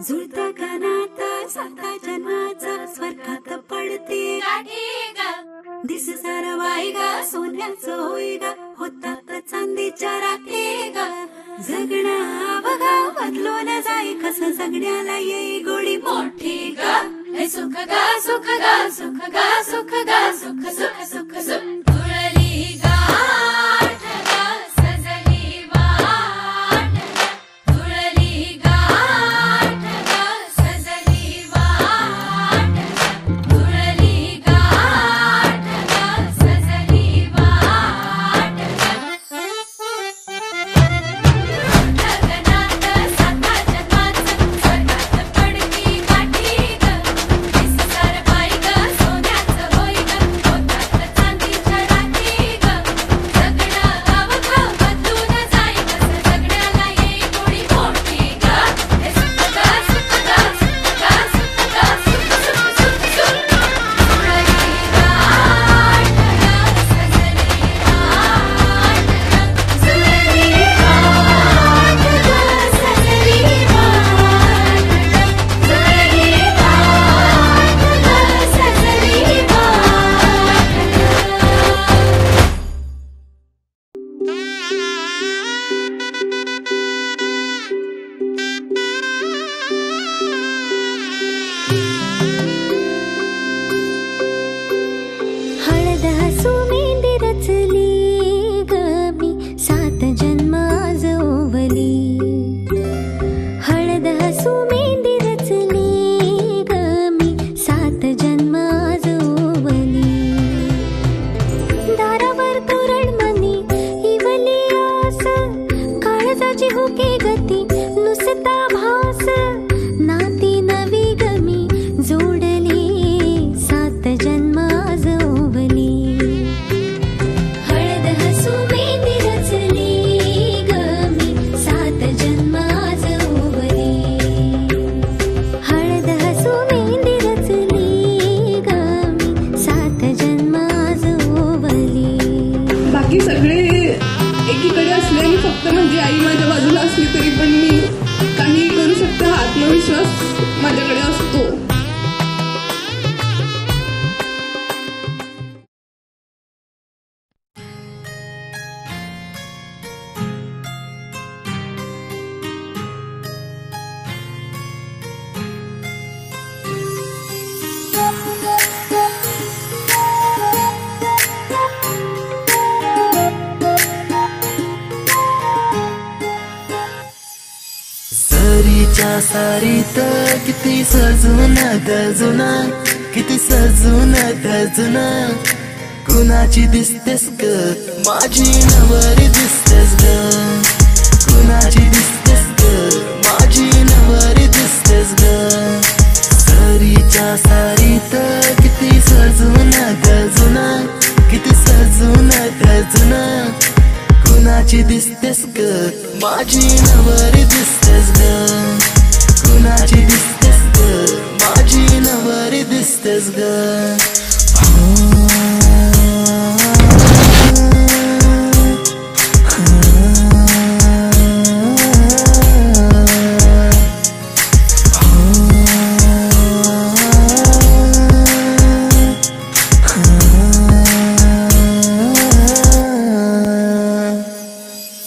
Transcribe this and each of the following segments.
जुळता कानात साता जन्माचा स्वर्गात पडते दिस सारा वाई गा सोन्याचं होई गा होतात चांदीच्या रात्री गा जगणं बघा बदलो न जाई कसं जगण्याला येई गोडी मोठी गा हे सुख गा सुख गा सुख गा सुख गा सुख सुख सुख सुख जुळली गाठ गा सजली वाट जुळली गाठ गा सजली वाट जुळली गाठ गा सजली वाट गगनात साता जन्माचं स्वर्गात पडती गाठी ग दिस सार बाई ग सोन्याचं होई ग होतात चांदीच्या रात्री ग जगणं अवघं बदलून जाई कसं जगण्याला येई गोडी मोठी ग हे सुख ग सुख ग सुख ग सुख ग सुख सुख सुख सुख जुळली गाठ ग सजली वाट ग जुळली गाठ ग सजली वाट ग जुळली गाठ ग सजली हळद हसू मेंदी रचली ग मी सात जन्म आज ओवली हळद हसू मेंदी रचली ग मी सात जन्म आज ओवली दारावर तोरणमणी इवली आस काळजाची हुके गती नुसता भास नाती नवी गमी जोडली सात जन्म आज ओवली हळद हसू मेंदी रचली ग मी सात जन्म आज ओवली हळद हसू मेंदी रचली ग मी सात जन्म आज ओवली बाकी सगळे एकीकडे असले आणि फक्त म्हणजे आई माझ्या बाजूला असली तरी पण मी काही करू शकते हा आत्मविश्वास माझ्याकडे असतो. सरीच्या सारीत किती सजून गजुना किती सजून गजुना कुणाची दिसतेस ग माझी नवरी दिसतेस ग कुणाची दिसतेस ग माझी नवरी दिसतेस ग सरीच्या सारीत किती सजून गजुना किती सजून गजुना कुणाची दिसतेस ग माझी नवरी दिसतेस ग कुणाची दिसतेस ग माझी नवरी दिसतेस ग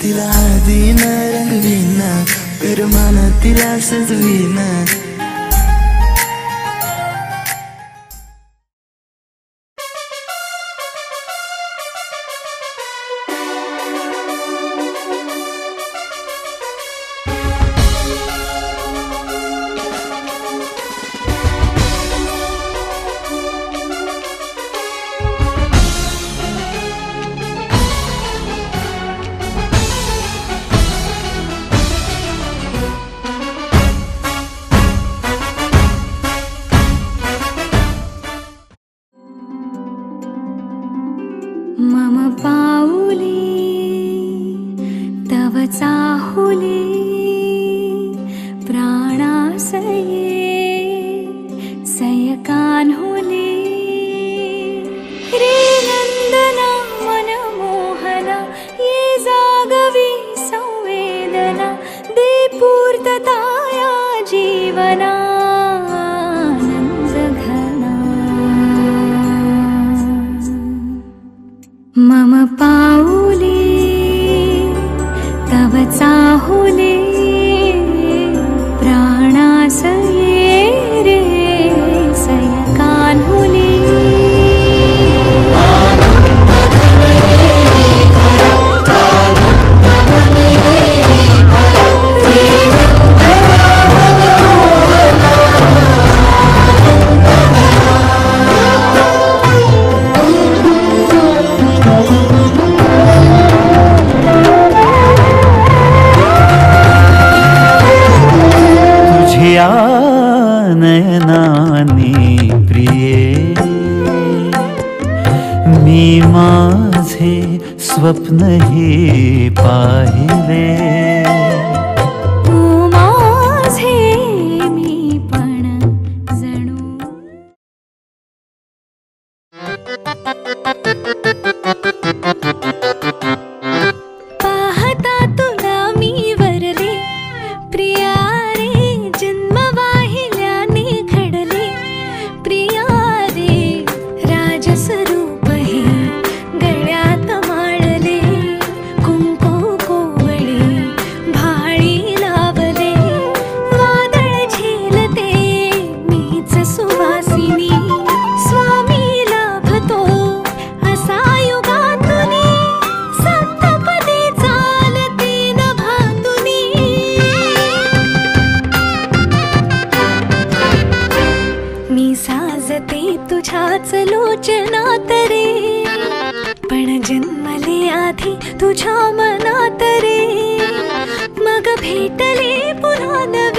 तिला हळदीन रंगवीन पिरमान तिला सजवीन मम पाऊली तव चाहुली प्राणासये सयकान्हुली रे नंदना मनमोहना ये जागवी संवेदना दे पूर्तताया जीवन नयनाने प्रिये, मी माझे स्वप्न हे पाहिले. पाहता तुला मी वरले प्रिया रे, जन्म वाहिल्याने घडले प्रिया रे, राजस्वरूप हे गळ्यात माळले, कुंकू कोवळे भाळी लावले, वादळ झेलते मीच सुवासिनी, स्वामी लाभतो असा युगातुनी, सप्तपदी चालते नभातुनी. मी साजते तुझ्याच लोचनात रे, पण जन्मले आधी तुझ्या मनात रे, मग भेटले पुन्हा नवे